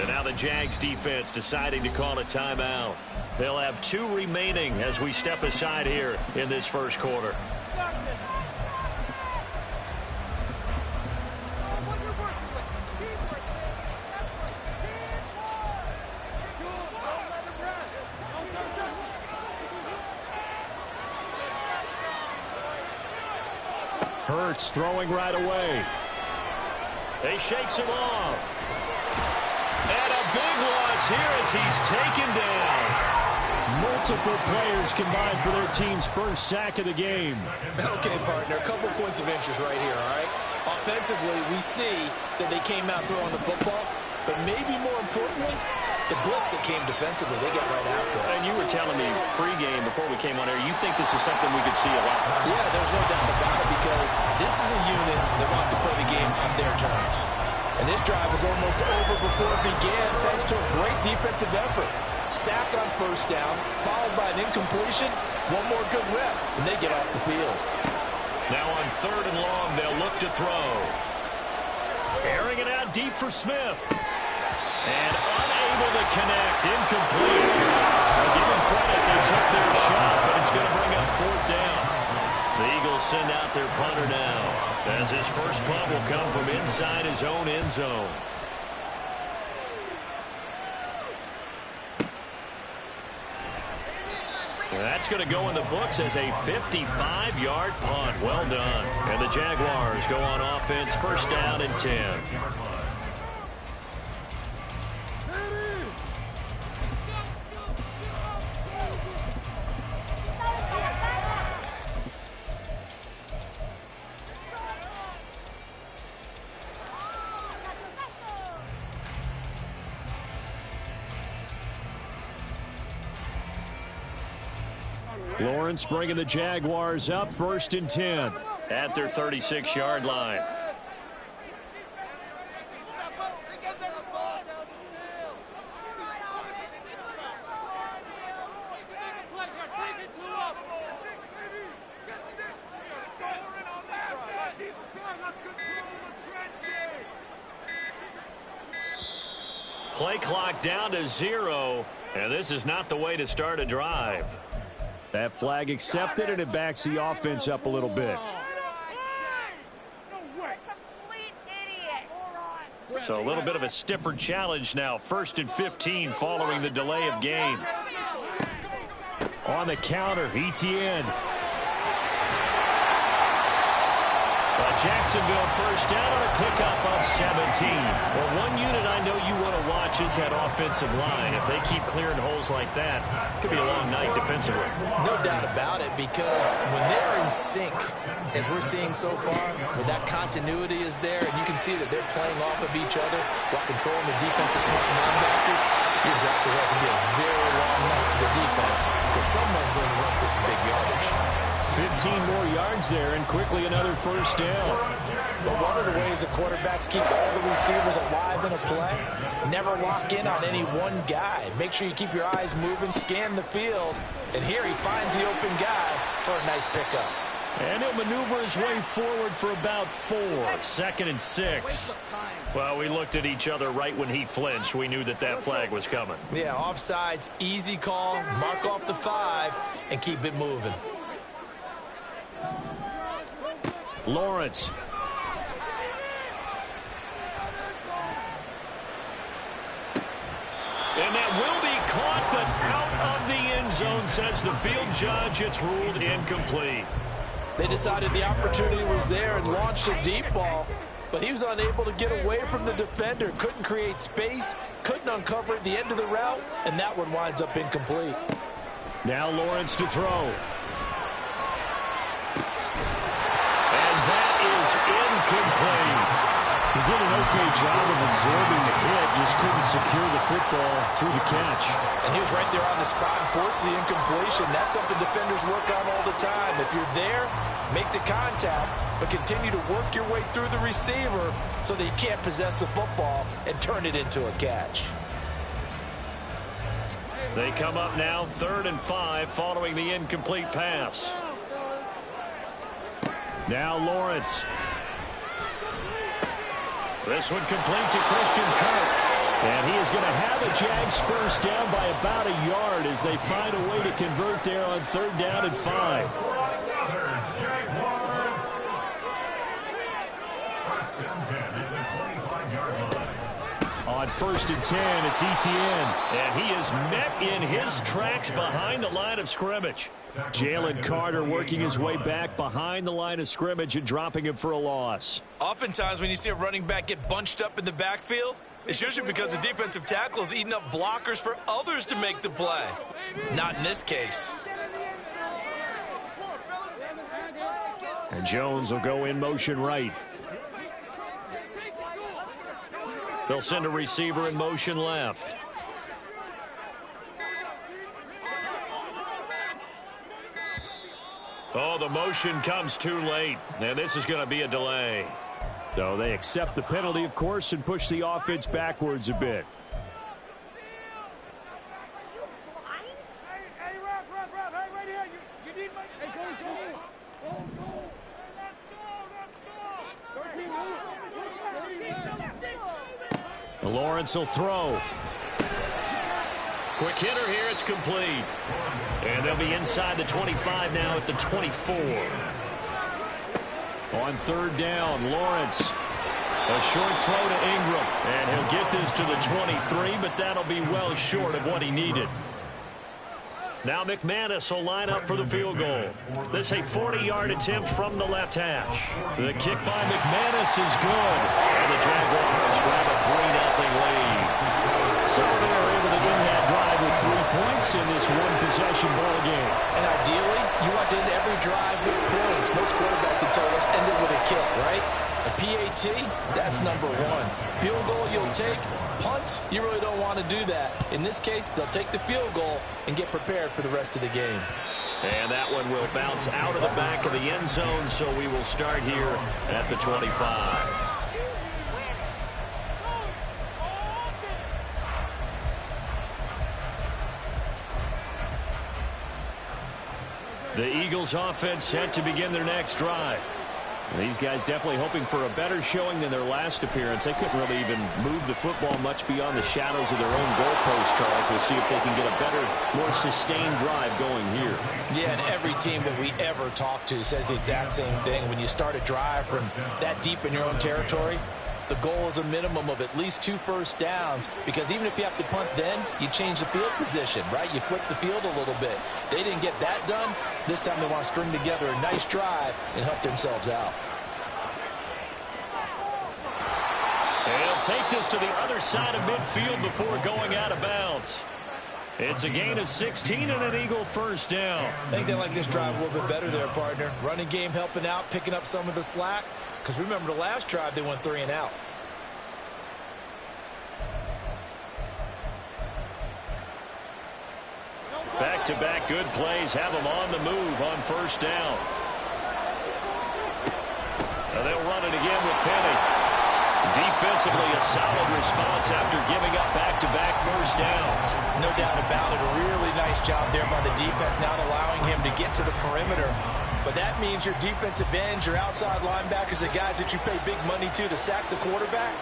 now the Jags defense deciding to call a timeout. They'll have 2 remaining as we step aside here in this first quarter. Hurts throwing right away. He shakes him off. And a big loss here as he's taken down. Multiple players combined for their team's first sack of the game. Okay, partner, a couple points of interest right here, all right? Offensively, we see that they came out throwing the football, but maybe more importantly, the blitz that came defensively, they got right after it. And you were telling me pregame before we came on air, you think this is something we could see a lot. Yeah, there's no doubt about it because this is a unit that wants to play the game on their terms. And this drive was almost over before it began thanks to a great defensive effort. Sack on first down, followed by an incompletion, one more good rep, and they get off the field. Now on 3rd and long, they'll look to throw. Airing it out deep for Smith. And unable to connect, incomplete. I'll give them credit, they took their shot, but it's going to bring up 4th down. The Eagles send out their punter now, as his first punt will come from inside his own end zone. That's going to go in the books as a 55-yard punt. Well done. And the Jaguars go on offense, first down and 10. Lawrence bringing the Jaguars up, 1st and 10 at their 36-yard line. Play clock down to 0, and this is not the way to start a drive. That flag accepted, and it backs the offense up a little bit. So a little bit of a stiffer challenge now. 1st and 15 following the delay of game. On the counter, Etienne. Jacksonville first down on a pickup of 17. Well, one unit I know you want to watch is that offensive line. If they keep clearing holes like that, it could be a long night defensively. No doubt about it, because when they're in sync, as we're seeing so far, when that continuity is there, and you can see that they're playing off of each other while controlling the defensive front and linebackers, you're exactly right. It can be a very long night for the defense because someone's going to run for some big yardage. 15 more yards there, and quickly another first down. But one of the ways the quarterbacks keep all the receivers alive in a play, never lock in on any one guy. Make sure you keep your eyes moving, scan the field, and here he finds the open guy for a nice pickup. And he'll maneuver his way forward for about 4. 2nd and 6. Well, we looked at each other right when he flinched. We knew that that flag was coming. Yeah, offsides, easy call, mark off the 5, and keep it moving. Lawrence. And that will be caught, but out of the end zone, says the field judge. It's ruled incomplete. They decided the opportunity was there and launched a deep ball, but he was unable to get away from the defender. Couldn't create space, couldn't uncover at the end of the route, and that one winds up incomplete. Now Lawrence to throw. Incomplete. He did an okay job of absorbing the hit, just couldn't secure the football through the catch. And he was right there on the spot and forced the incompletion. That's something defenders work on all the time. If you're there, make the contact, but continue to work your way through the receiver so that you can't possess the football and turn it into a catch. They come up now 3rd and 5 following the incomplete pass. Now Lawrence. This one complete to Christian Kirk. And he is going to have a Jags first down by about a yard as they find a way to convert there on 3rd down and 5. On 1st and 10, it's Etienne. And he is met in his tracks behind the line of scrimmage. Jalen Carter working his way back behind the line of scrimmage and dropping him for a loss. Oftentimes when you see a running back get bunched up in the backfield, it's usually because the defensive tackle is eating up blockers for others to make the play. Not in this case. And Jones will go in motion right. They'll send a receiver in motion left. Oh, the motion comes too late, and this is going to be a delay. So they accept the penalty, of course, and push the offense backwards a bit. Lawrence will throw. Quick hitter here, it's complete. And they'll be inside the 25 now at the 24. On 3rd down, Lawrence. A short throw to Ingram. And he'll get this to the 23, but that'll be well short of what he needed. Now McManus will line up for the field goal. This is a 40-yard attempt from the left hash. The kick by McManus is good. And the Jaguars grab a 3-0 lead. So they're able to win that drive with 3 points in this one-possession ball game. And ideally, you want to end every drive with points. Most quarterbacks would tell us ended with a kick, right? A PAT, that's number 1. Field goal you'll take. Punts, you really don't want to do that. In this case, they'll take the field goal and get prepared for the rest of the game. And that one will bounce out of the back of the end zone, so we will start here at the 25. The Eagles offense set to begin their next drive. These guys definitely hoping for a better showing than their last appearance. They couldn't really even move the football much beyond the shadows of their own goalpost, Charles. We'll see if they can get a better, more sustained drive going here. Yeah, and every team that we ever talk to says the exact same thing. When you start a drive from that deep in your own territory, the goal is a minimum of at least 2 first downs, because even if you have to punt then, you change the field position, right? You flip the field a little bit. They didn't get that done. This time they want to string together a nice drive and help themselves out. They'll take this to the other side of midfield before going out of bounds. It's a gain of 16 and an Eagle first down. I think they like this drive a little bit better there, partner. Running game helping out, picking up some of the slack. Because remember, the last drive, they went 3 and out. Back-to-back good plays have them on the move on first down. Now they'll run it again with Penny. Defensively, a solid response after giving up back-to-back first downs. No doubt about it. A really nice job there by the defense, not allowing him to get to the perimeter. But that means your defensive ends, your outside linebackers, the guys that you pay big money to sack the quarterback,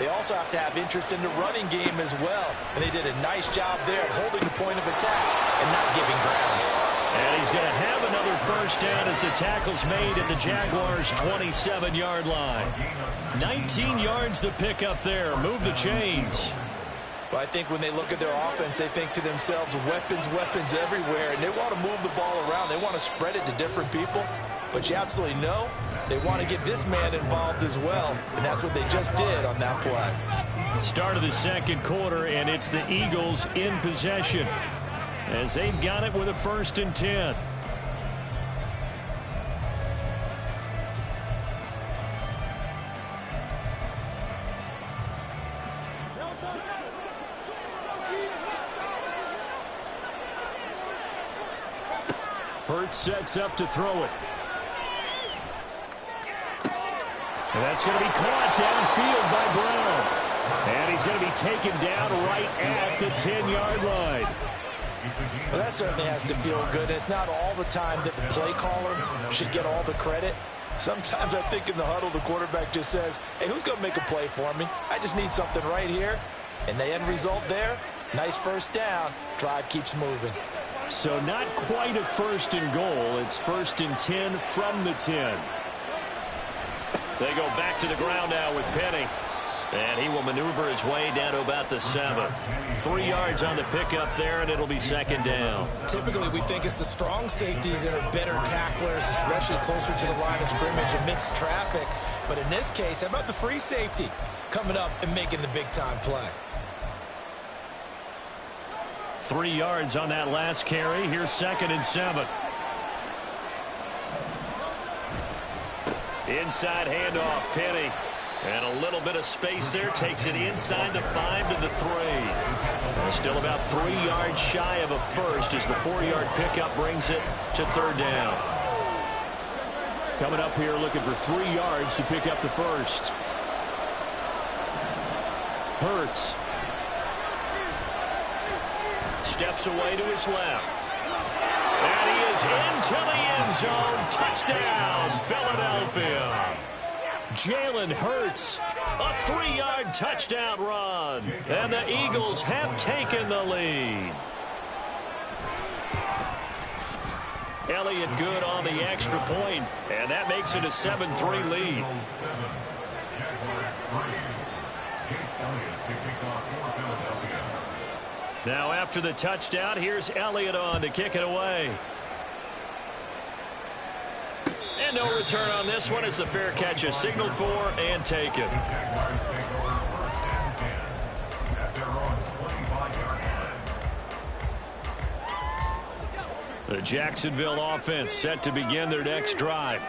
they also have to have interest in the running game as well. And they did a nice job there of holding the point of attack and not giving ground. And he's going to have another first down as the tackle's made at the Jaguars' 27-yard line. 19 yards to pick up there. Move the chains. But I think when they look at their offense, they think to themselves, weapons, weapons everywhere. And they want to move the ball around. They want to spread it to different people. But you absolutely know they want to get this man involved as well. And that's what they just did on that play. Start of the second quarter, and it's the Eagles in possession as they've got it with a 1st and 10. Hurts sets up to throw it. And that's going to be caught downfield by Brown. And he's going to be taken down right at the 10-yard line. Well, that certainly has to feel good. It's not all the time that the play caller should get all the credit. Sometimes I think in the huddle, the quarterback just says, hey, who's going to make a play for me? I just need something right here. And the end result there, nice first down. Drive keeps moving. So not quite a first and goal. It's 1st and 10 from the 10. They go back to the ground now with Penny. And he will maneuver his way down to about the 7. 3 yards on the pickup there, and it'll be 2nd down. Typically, we think it's the strong safeties that are better tacklers, especially closer to the line of scrimmage amidst traffic. But in this case, how about the free safety coming up and making the big-time play? 3 yards on that last carry. Here's 2nd and 7. Inside handoff, Penny. And a little bit of space there. Takes it inside the 5 to the 3. Still about 3 yards shy of a first as the 4-yard pickup brings it to 3rd down. Coming up here looking for 3 yards to pick up the first. Hurts. Steps away to his left. And he is into the end zone. Touchdown, Philadelphia. Jalen Hurts, a 3-yard touchdown run. And the Eagles have taken the lead. Elliott good on the extra point, and that makes it a 7-3 lead. Now after the touchdown, here's Elliott on to kick it away. And no return on this one as the fair catch is signaled for and taken. The Jacksonville offense set to begin their next drive.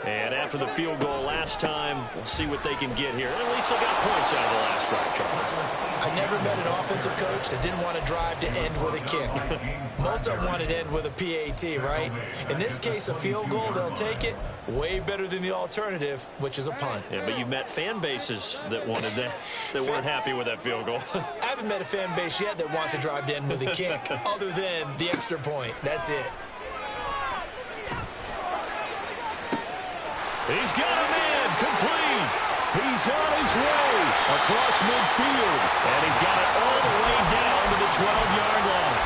And after the field goal last time, we'll see what they can get here. At least they got points out of the last drive, Charles. I never met an offensive coach that didn't want to drive to end with a kick. Most of them wanted to end with a PAT, right? In this case, a field goal, they'll take it. Way better than the alternative, which is a punt. Yeah, but you've met fan bases that wanted that, that weren't happy with that field goal. I haven't met a fan base yet that wants to drive to end with a kick, other than the extra point. That's it. He's got a man complete. He's on his way across midfield. And he's got it all the way down to the 12-yard line.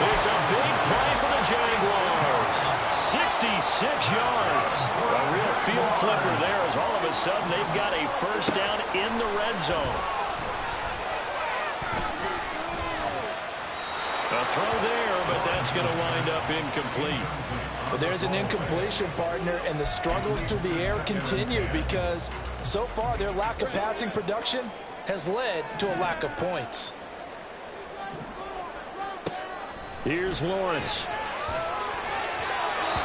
It's a big play for the Jaguars. 66 yards. A real field flipper there as all of a sudden they've got a first down in the red zone. A throw there, but that's going to wind up incomplete. But there's an incompletion, partner, and the struggles through the air continue because so far their lack of passing production has led to a lack of points. Here's Lawrence.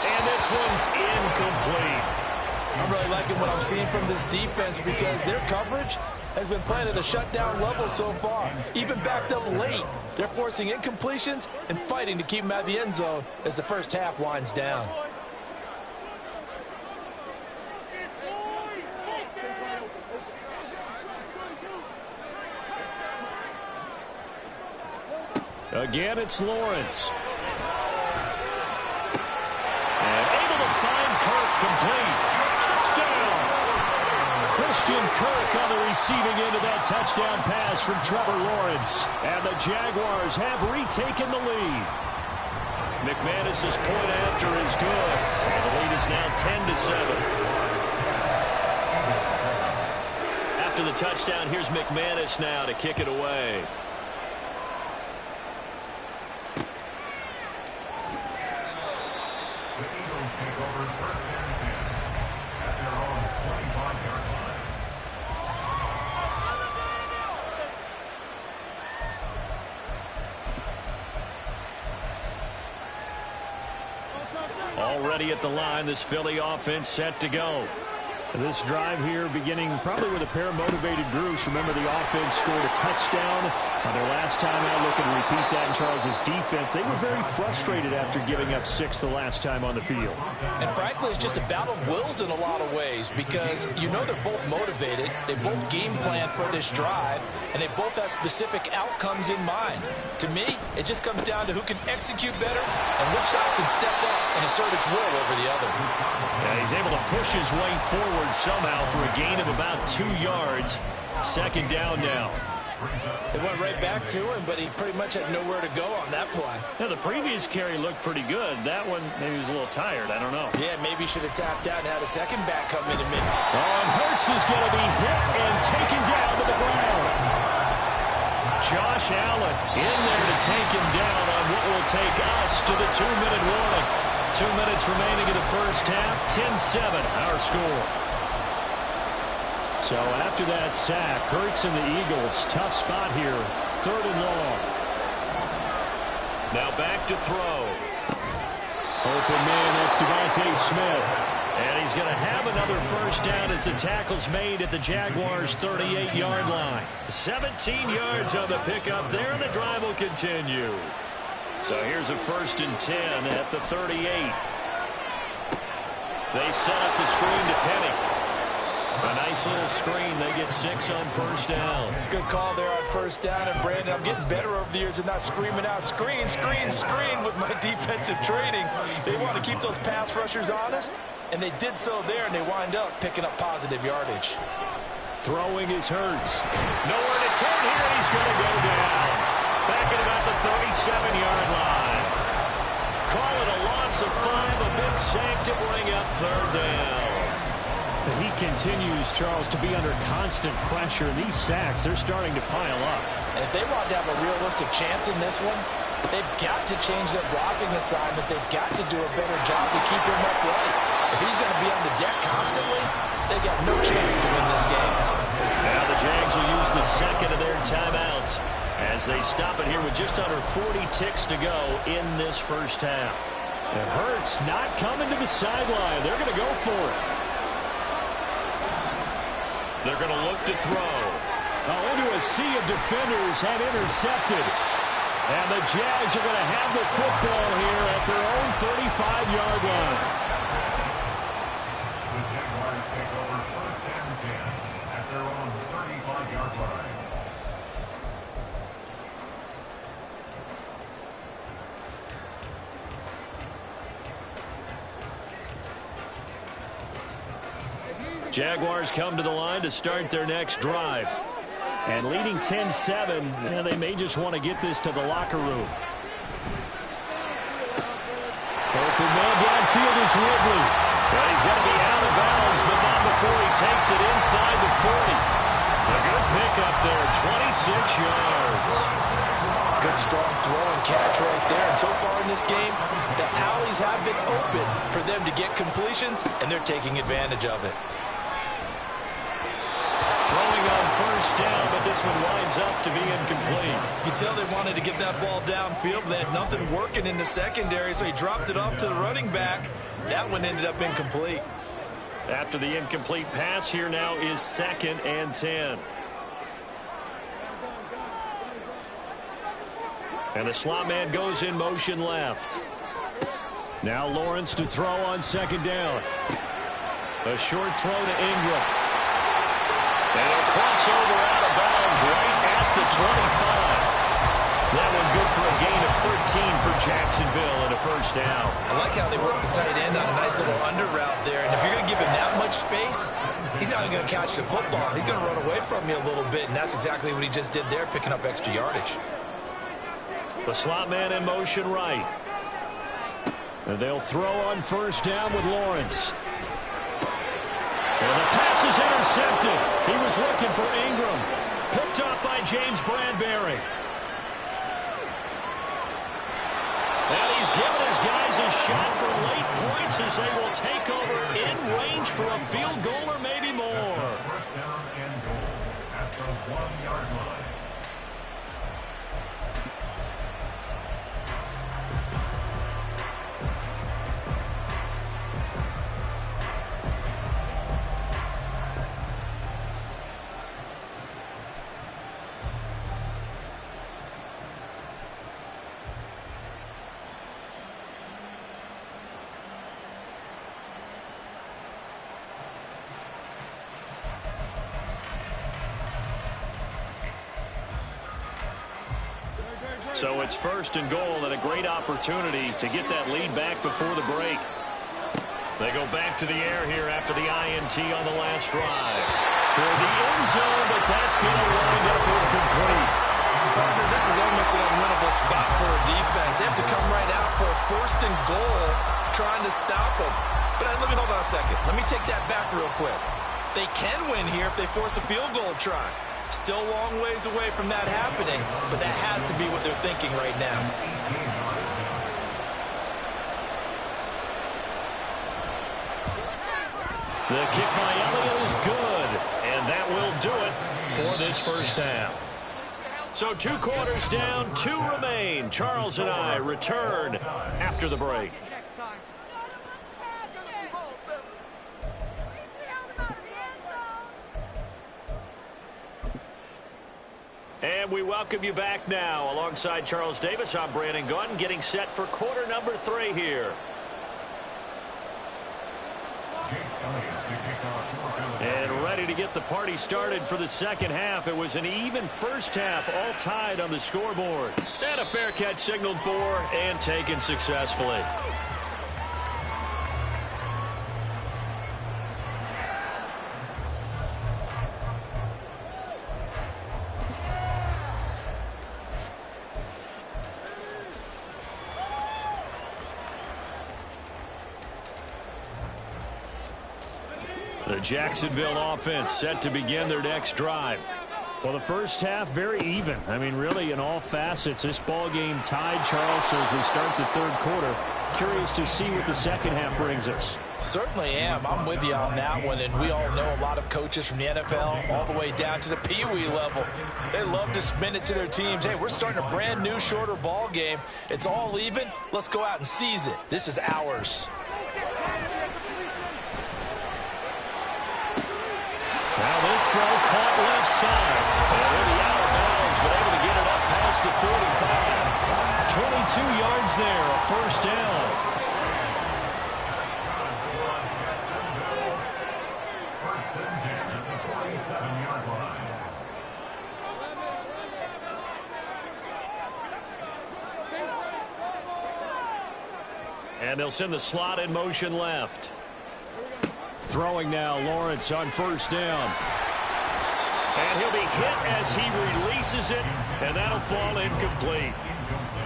And this one's incomplete. I'm really liking what I'm seeing from this defense because their coverage has been playing at a shutdown level so far. Even backed up late, they're forcing incompletions and fighting to keep them out of the end zone as the first half winds down. Again, it's Lawrence. And able to find Kirk complete. Touchdown! Christian Kirk on the receiving end of that touchdown pass from Trevor Lawrence. And the Jaguars have retaken the lead. McManus's point after is good. And the lead is now 10-7. After the touchdown, here's McManus now to kick it away. Already at the line, this Philly offense set to go. This drive here beginning probably with a pair of motivated groups. Remember, the offense scored a touchdown on their last time out. Looking to repeat that in Charles's defense. They were very frustrated after giving up 6 the last time on the field. And frankly, it's just a battle of wills in a lot of ways because you know they're both motivated. They both game plan for this drive, and they both have specific outcomes in mind. To me, it just comes down to who can execute better and which side can step up and assert its will over the other. Yeah, he's able to push his way forward somehow for a gain of about 2 yards. 2nd down now. It went right back to him, but he pretty much had nowhere to go on that play. Yeah, the previous carry looked pretty good. That one, maybe he was a little tired. I don't know. Yeah, maybe he should have tapped out and had a second back come in a minute. Oh, and Hurts is going to be hit and taken down to the ground. Josh Allen in there to take him down on what will take us to the 2-minute warning. 2 minutes remaining in the first half. 10-7, our score. So after that sack, Hurts and the Eagles, tough spot here. 3rd and long. Now back to throw. Open man, that's Devontae Smith. And he's going to have another first down as the tackle's made at the Jaguars' 38-yard line. 17 yards on the pickup there, and the drive will continue. So here's a 1st and 10 at the 38. They set up the screen to Penny. A nice little screen. They get 6 on first down. Good call there on first down. And, Brandon, I'm getting better over the years and not screaming out, screen, screen, screen with my defensive training. They want to keep those pass rushers honest, and they did so there, and they wind up picking up positive yardage. Throwing is Hurts. Nowhere to turn here. He's going to go down. Back at about the 37-yard line. Call it a loss of 5. A big sack to bring up 3rd down. He continues, Charles, to be under constant pressure. These sacks, they're starting to pile up. And if they want to have a realistic chance in this one, they've got to change their blocking assignments. They've got to do a better job to keep him upright. If he's going to be on the deck constantly, they've got no chance to win this game. Now the Jags will use the second of their timeouts as they stop it here with just under 40 ticks to go in this first half. It hurts not coming to the sideline. They're going to go for it. They're going to look to throw. Oh, into a sea of defenders and intercepted. And the Jags are going to have the football here at their own 35-yard line. The Jaguars take over 1st and 10 at their own 35-yard line. Jaguars come to the line to start their next drive. And leading 10-7, they may just want to get this to the locker room. Open man downfield is Ridley. Well, he's going to be out of bounds, but not before he takes it inside the 40. A good pickup there, 26 yards. Good strong throw and catch right there. And so far in this game, the alleys have been open for them to get completions, and they're taking advantage of it. Throwing on first down, but this one winds up to be incomplete. You can tell they wanted to get that ball downfield, but they had nothing working in the secondary, so he dropped it off to the running back. That one ended up incomplete. After the incomplete pass, here now is 2nd and 10. And the slot man goes in motion left. Now Lawrence to throw on 2nd down. A short throw to Ingram. And he'll cross over out of bounds right at the 25. That one good for a gain of 13 for Jacksonville and a first down. I like how they work the tight end on a nice little under route there. And if you're going to give him that much space, he's not even going to catch the football. He's going to run away from you a little bit, and that's exactly what he just did there, picking up extra yardage. The slot man in motion right. And they'll throw on first down with Lawrence. And the pass is intercepted. He was looking for Ingram. Picked up by James Bradbury. And he's given his guys a shot for late points as they will take over in range for a field goal or maybe more. First down and goal at the 1-yard line. So it's 1st and goal and a great opportunity to get that lead back before the break. They go back to the air here after the INT on the last drive. Toward the end zone, but that's going to wind up incomplete. defense. They have to come right out for a 1st and goal, trying to stop them. But let me hold on a second. Let me take that back real quick. They can win here if they force a field goal try. Still a long ways away from that happening, but that has to be what they're thinking right now. The kick by Elliott is good, and that will do it for this first half. So 2 quarters down, 2 remain. Charles and I return after the break. And we welcome you back now. Alongside Charles Davis, I'm Brandon Gaudin, getting set for quarter number 3 here. And ready to get the party started for the second half. It was an even first half, all tied on the scoreboard. And a fair catch signaled for and taken successfully. The Jacksonville offense set to begin their next drive. Well, the first half, very even. I mean, really, in all facets, this ball game tied, Charles, so as we start the 3rd quarter. Curious to see what the second half brings us. Certainly am. I'm with you on that one, and we all know a lot of coaches from the NFL all the way down to the Pee Wee level. They love to spin it to their teams. Hey, we're starting a brand new, shorter ball game. It's all even. Let's go out and seize it. This is ours. Now this throw caught left side. And he'll be out of bounds, but able to get it up past the 45. 22 yards there, a first down. And they'll send the slot in motion left. Throwing now, Lawrence on first down. And he'll be hit as he releases it, and that'll fall incomplete.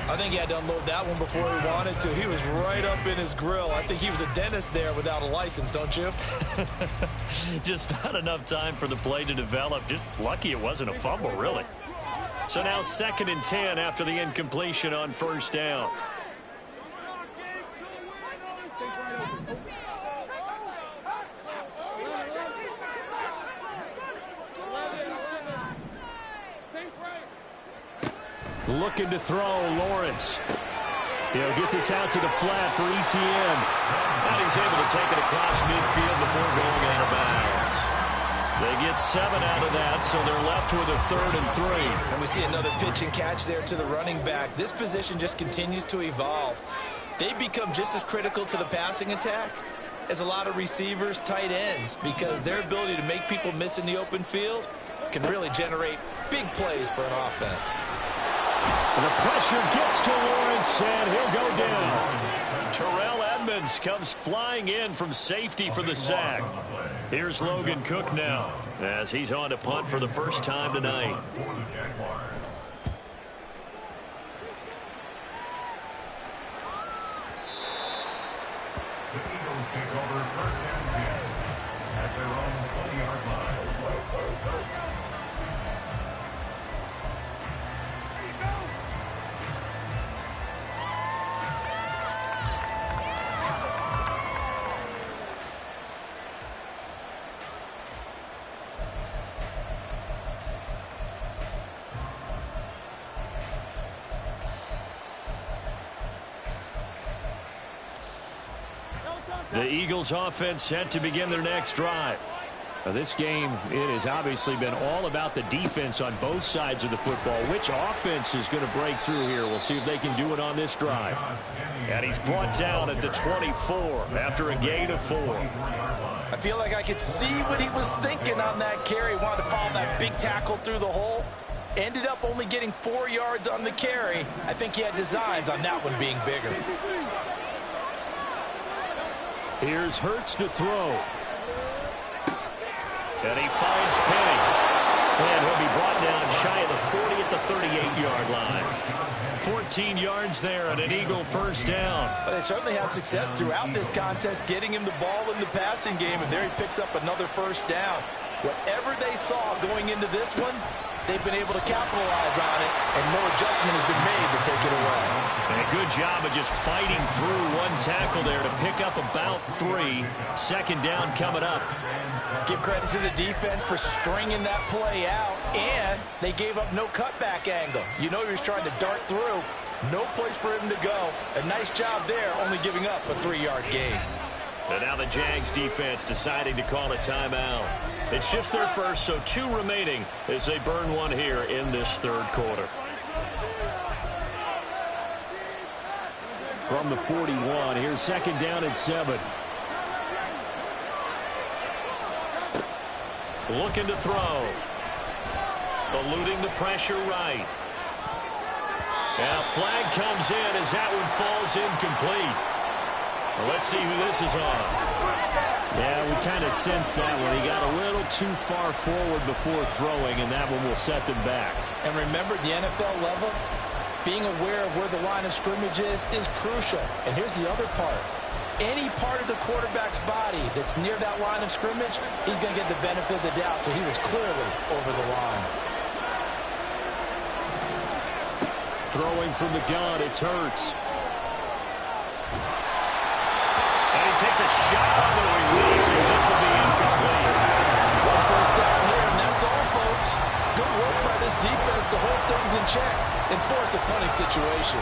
I think he had to unload that one before he wanted to. He was right up in his grill. I think he was a dentist there without a license, don't you? Just not enough time for the play to develop. Just lucky it wasn't a fumble, really. So now 2nd and 10 after the incompletion on first down. Looking to throw, Lawrence. He'll get this out to the flat for ETN. And he's able to take it across midfield before going out of bounds. They get 7 out of that, so they're left with a 3rd and 3. And we see another pitch and catch there to the running back. This position just continues to evolve. They become just as critical to the passing attack as a lot of receivers, tight ends, because their ability to make people miss in the open field can really generate big plays for an offense. The pressure gets to Lawrence, and he'll go down. Terrell Edmonds comes flying in from safety for the sack. Here's Logan Cook now, as he's on to punt for the first time tonight. The Eagles take over 1st and 10 at their own 20-yard line. The Eagles offense set to begin their next drive. Now, this game, it has obviously been all about the defense on both sides of the football. Which offense is going to break through here? We'll see if they can do it on this drive. And he's brought down at the 24 after a gain of 4. I feel like I could see what he was thinking on that carry. Wanted to follow that big tackle through the hole. Ended up only getting 4 yards on the carry. I think he had designs on that one being bigger. Here's Hurts to throw. And he finds Penny. And he'll be brought ball down shy of the 40 at the 38-yard line. 14 yards there and an Eagle first down. Well, they certainly had success throughout this contest getting him the ball in the passing game, and there he picks up another first down. Whatever they saw going into this one, they've been able to capitalize on it, and no adjustment has been made to take it away. And a good job of just fighting through one tackle there to pick up about 3. Second down coming up. Give credit to the defense for stringing that play out, and they gave up no cutback angle. You know he was trying to dart through. No place for him to go. A nice job there, only giving up a 3-yard gain. And now the Jags defense deciding to call a timeout. It's just their first, so 2 remaining as they burn one here in this third quarter. From the 41, here's second down and 7. Looking to throw. Eluding the pressure right. And a flag comes in as that one falls incomplete. Well, let's see who this is on. Yeah, we kind of sensed that one. He got a little too far forward before throwing, and that one will set them back. And remember, the NFL level, being aware of where the line of scrimmage is crucial. And here's the other part. Any part of the quarterback's body that's near that line of scrimmage, he's going to get the benefit of the doubt. So he was clearly over the line. Throwing from the gun, it's Hurts. And he takes a shot on the release as this will be incomplete. One first down here, and that's all, folks. Good work by this defense to hold things in check and force a punting situation.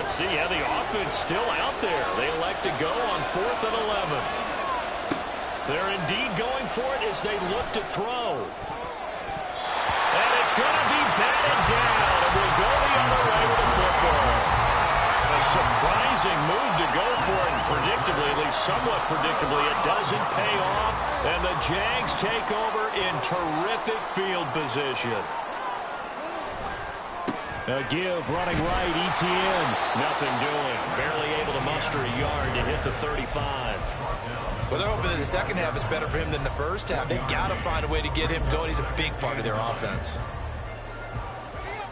See, yeah, the offense still out there. They elect to go on 4th and 11. They're indeed going for it as they look to throw. And it's going to be batted down, and we'll go the other way with the football. A surprising move to go for it, and predictably, at least somewhat predictably, it doesn't pay off, and the Jags take over in terrific field position. A give, running right, ETN. Nothing doing. Barely able to muster a yard to hit the 35. Well, they're hoping that the second half is better for him than the first half. They've got to find a way to get him going. He's a big part of their offense.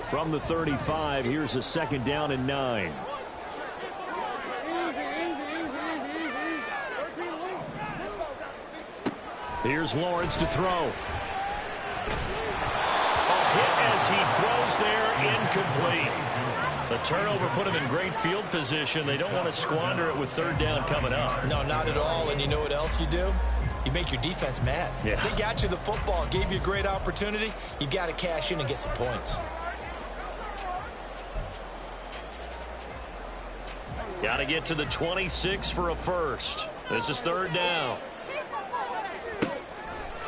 From the 35, here's a second down and 9. Here's Lawrence to throw. Hit as he throws there, incomplete. The turnover put him in great field position. They don't want to squander it with third down coming up. No, not at all. And you know what else you do? You make your defense mad. Yeah. They got you the football, gave you a great opportunity. You've got to cash in and get some points. Got to get to the 26 for a first. This is third down.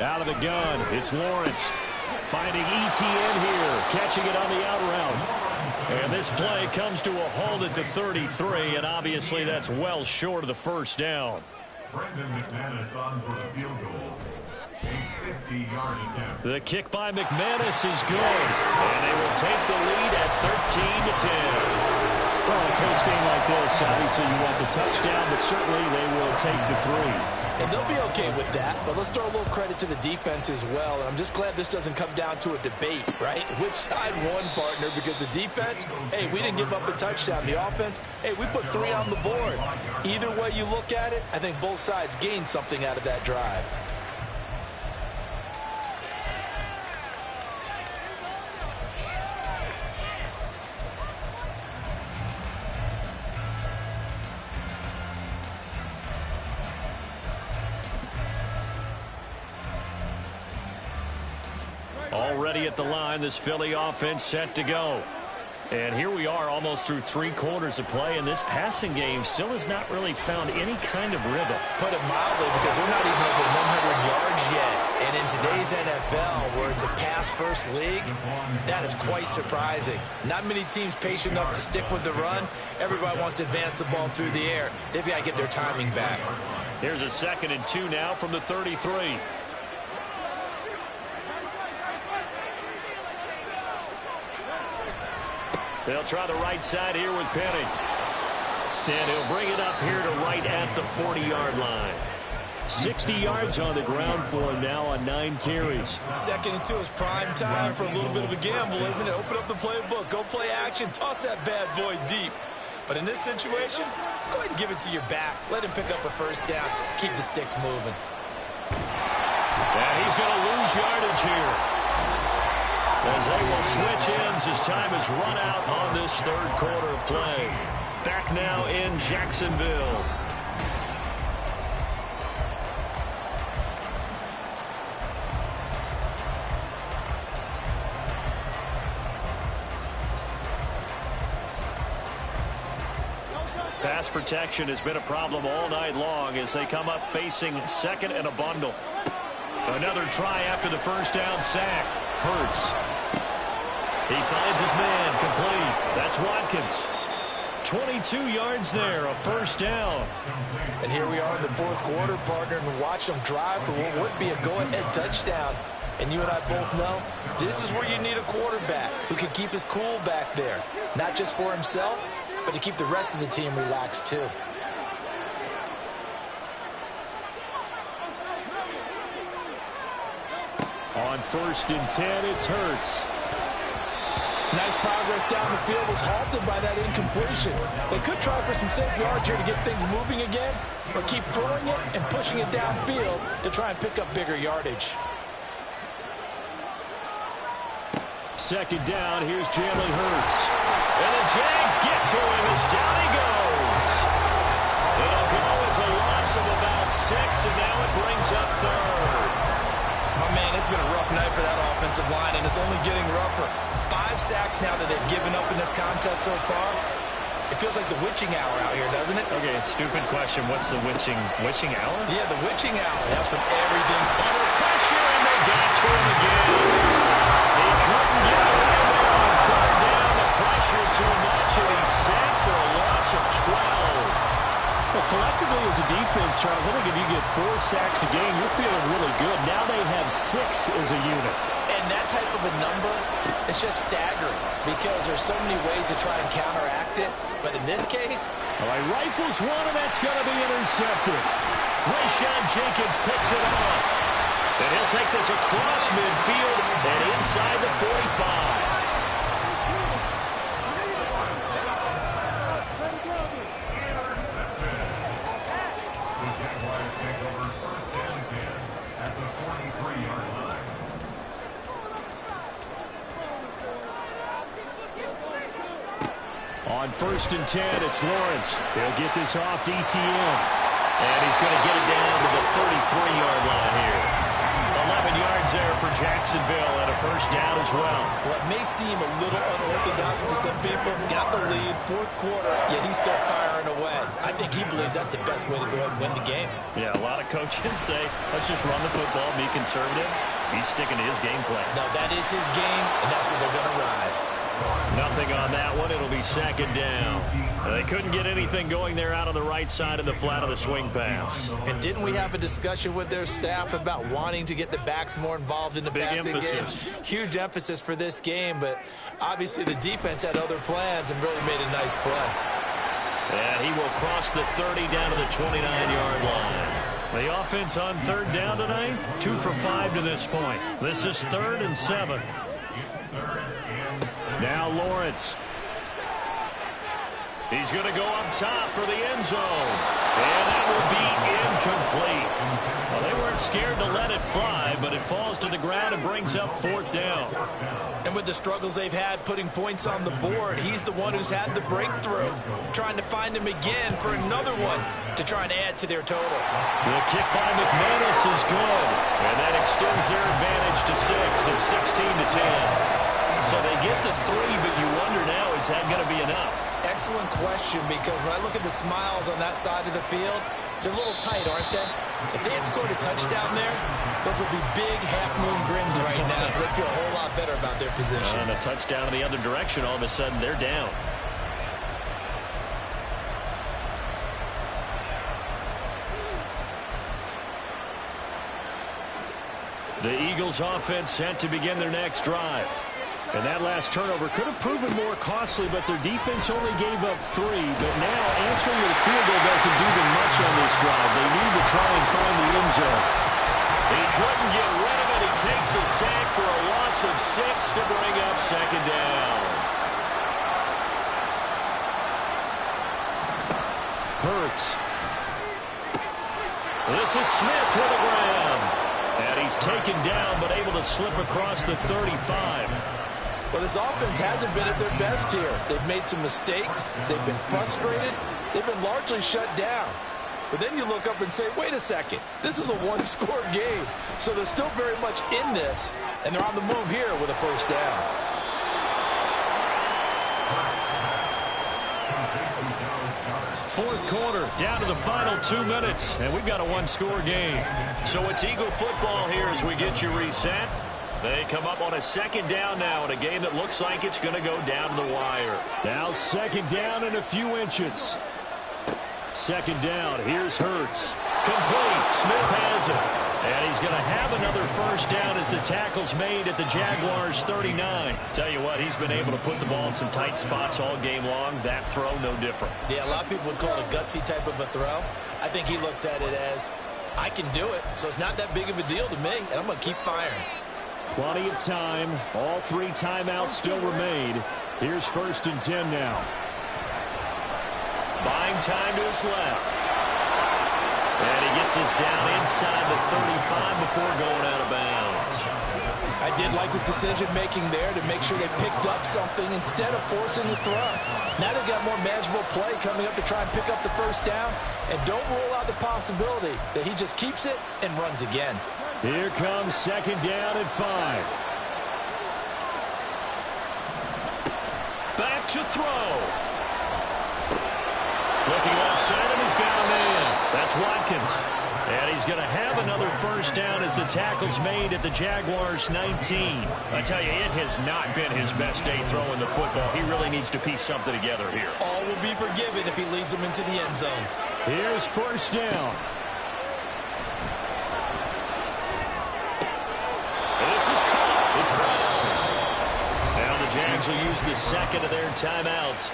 Out of the gun, it's Lawrence. Finding ETN here, catching it on the out route. And this play comes to a halt at the 33, and obviously that's well short of the first down. Brendan McManus on for the field goal. A 50-yard attempt. The kick by McManus is good, and they will take the lead at 13-10. Well, in a close game like this, obviously you want the touchdown, but certainly they will take the 3. And they'll be okay with that, but let's throw a little credit to the defense as well. And I'm just glad this doesn't come down to a debate, right? Which side won, partner? Because the defense, hey, we didn't give up a touchdown. The offense, hey, we put 3 on the board. Either way you look at it, I think both sides gained something out of that drive. Already at the line, this Philly offense set to go. And here we are almost through 3 quarters of play, and this passing game still has not really found any kind of rhythm. Put it mildly, because they're not even over 100 yards yet. And in today's NFL, where it's a pass-first league, that is quite surprising. Not many teams patient enough to stick with the run. Everybody wants to advance the ball through the air. They've got to get their timing back. Here's a 2nd and 2 now from the 33. They'll try the right side here with Penny. And he'll bring it up here to right at the 40-yard line. 60 yards on the ground for him now on 9 carries. Second and 2 is prime time for a little bit of a gamble, isn't it? Open up the playbook, go play action, toss that bad boy deep. But in this situation, go ahead and give it to your back. Let him pick up a first down. Keep the sticks moving. And he's going to lose yardage here, as they will switch ends as time is run out on this third quarter of play. Back now in Jacksonville. Pass protection has been a problem all night long as they come up facing second and a bundle. Another try after the first down sack. Hurts. He finds his man complete. That's Watkins. 22 yards there, a first down. And here we are in the fourth quarter, partner, and watch them drive for what would be a go-ahead touchdown. And you and I both know this is where you need a quarterback who can keep his cool back there. Not just for himself, but to keep the rest of the team relaxed too. On 1st and 10, it's Hurts. Nice progress down the field, was halted by that incompletion. They could try for some safe yards here to get things moving again, or keep throwing it and pushing it downfield to try and pick up bigger yardage. Second down, here's Jalen Hurts. And the Jags get to him as down he goes. It'll go as a loss of about 6, and now it brings up third. Oh, man, it's been a rough night for that offensive line, and it's only getting rougher. 5 sacks now that they've given up in this contest so far. It feels like the witching hour out here, doesn't it? Okay, stupid question. What's the witching hour? Yeah, the witching hour. That's when everything... Under pressure, and they got to him again. He couldn't get away there on third down. The pressure too much, and he's sacked for a loss of 12. Well, collectively as a defense, Charles, I think if you get 4 sacks a game, you're feeling really good. Now they have 6 as a unit. And that type of a number, it's just staggering because there's so many ways to try and counteract it. But in this case... All right, rifles one, and that's going to be intercepted. Rayshawn Jenkins picks it off. And he'll take this across midfield and inside the 45. On 1st and 10, it's Lawrence. He'll get this off to ETN. And he's going to get it down to the 33-yard line here. 11 yards there for Jacksonville and a first down as well. What may seem a little unorthodox to some people, got the lead, fourth quarter, yet he's still firing away. I think he believes that's the best way to go ahead and win the game. Yeah, a lot of coaches say, let's just run the football, be conservative. He's sticking to his game plan. No, that is his game, and that's what they're going to ride. Nothing on that one. It'll be second down. They couldn't get anything going there out on the right side of the flat of the swing pass. And didn't we have a discussion with their staff about wanting to get the backs more involved in the passing game? Huge emphasis for this game, but obviously the defense had other plans and really made a nice play. And he will cross the 30 down to the 29-yard line. The offense on third down tonight, 2 for 5 to this point. This is 3rd and 7. Now Lawrence. He's going to go up top for the end zone. And that will be incomplete. Well, they weren't scared to let it fly, but it falls to the ground and brings up 4th down. And with the struggles they've had putting points on the board, he's the one who's had the breakthrough. Trying to find him again for another one to try and add to their total. The kick by McManus is good. And that extends their advantage to 6 and 16-10. So they get the 3, but you wonder now, is that going to be enough? Excellent question, because when I look at the smiles on that side of the field, they're a little tight, aren't they? If they had scored a touchdown there, those would be big half-moon grins right now because they feel a whole lot better about their position. And a touchdown in the other direction, all of a sudden they're down. The Eagles offense set to begin their next drive. And that last turnover could have proven more costly, but their defense only gave up 3. But now answering with a field goal doesn't do them much on this drive. They need to try and find the end zone. He couldn't get rid of it. He takes a sack for a loss of 6 to bring up second down. Hurts. This is Smith to the ground. And he's taken down, but able to slip across the 35. Well, this offense hasn't been at their best here. They've made some mistakes. They've been frustrated. They've been largely shut down. But then you look up and say, wait a second, this is a one-score game. So they're still very much in this, and they're on the move here with a first down. Fourth quarter, down to the final 2 minutes, and we've got a one-score game. So it's Eagle football here as we get you reset. They come up on a second down now in a game that looks like it's going to go down to the wire. Now second down and a few inches. Second down, here's Hurts. Complete, Smith has it. And he's going to have another first down as the tackle's made at the Jaguars' 39. Tell you what, he's been able to put the ball in some tight spots all game long. That throw, no different. Yeah, a lot of people would call it a gutsy type of a throw. I think he looks at it as, I can do it, so it's not that big of a deal to me, and I'm going to keep firing. Plenty of time. All 3 timeouts still remain. Here's 1st and 10 now. Buying time to his left. And he gets us down inside the 35 before going out of bounds. I did like his decision-making there to make sure they picked up something instead of forcing the throw. Now they've got more manageable play coming up to try and pick up the first down. And don't rule out the possibility that he just keeps it and runs again. Here comes second down and 5. Back to throw. Looking offside, and he's got a man. That's Watkins. And he's going to have another first down as the tackle's made at the Jaguars' 19. I tell you, it has not been his best day throwing the football. He really needs to piece something together here. All will be forgiven if he leads them into the end zone. Here's first down. This is caught. It's Brown. Now the Jags will use the second of their timeouts.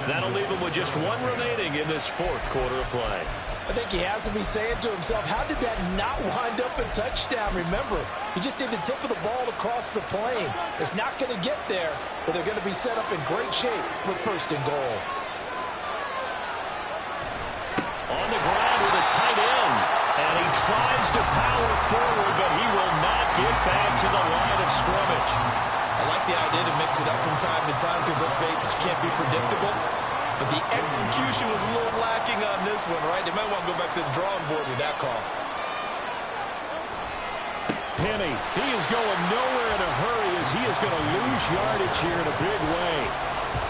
That'll leave them with just 1 remaining in this 4th quarter of play. I think he has to be saying to himself, how did that not wind up a touchdown? Remember, you just need the tip of the ball to cross the plane. It's not going to get there, but they're going to be set up in great shape with 1st and goal. On the ground with a tight end. And he tries to power forward, but he will not get back to the line of scrimmage. I like the idea to mix it up from time to time because, let's face it, you can't be predictable. But the execution was a little lacking on this one, right? They might want to go back to the drawing board with that call. Penny, he is going nowhere in a hurry as he is going to lose yardage here in a big way.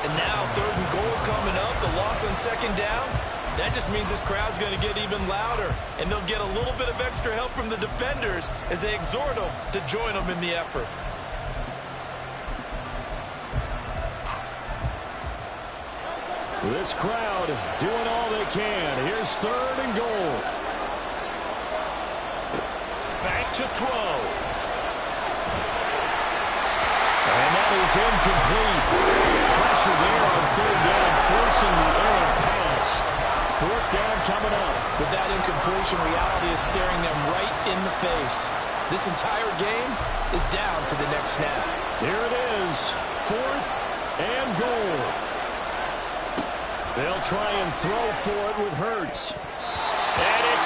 And now 3rd and goal coming up, the loss on second down. That just means this crowd's going to get even louder, and they'll get a little bit of extra help from the defenders as they exhort them to join them in the effort. This crowd doing all they can. Here's 3rd and goal. Back to throw. And that is incomplete. Pressure there on 3rd down, forcing the errant pass. 4th down coming up. With that incompletion, reality is staring them right in the face. This entire game is down to the next snap. Here it is, 4th and goal. They'll try and throw for it with Hurts. And it's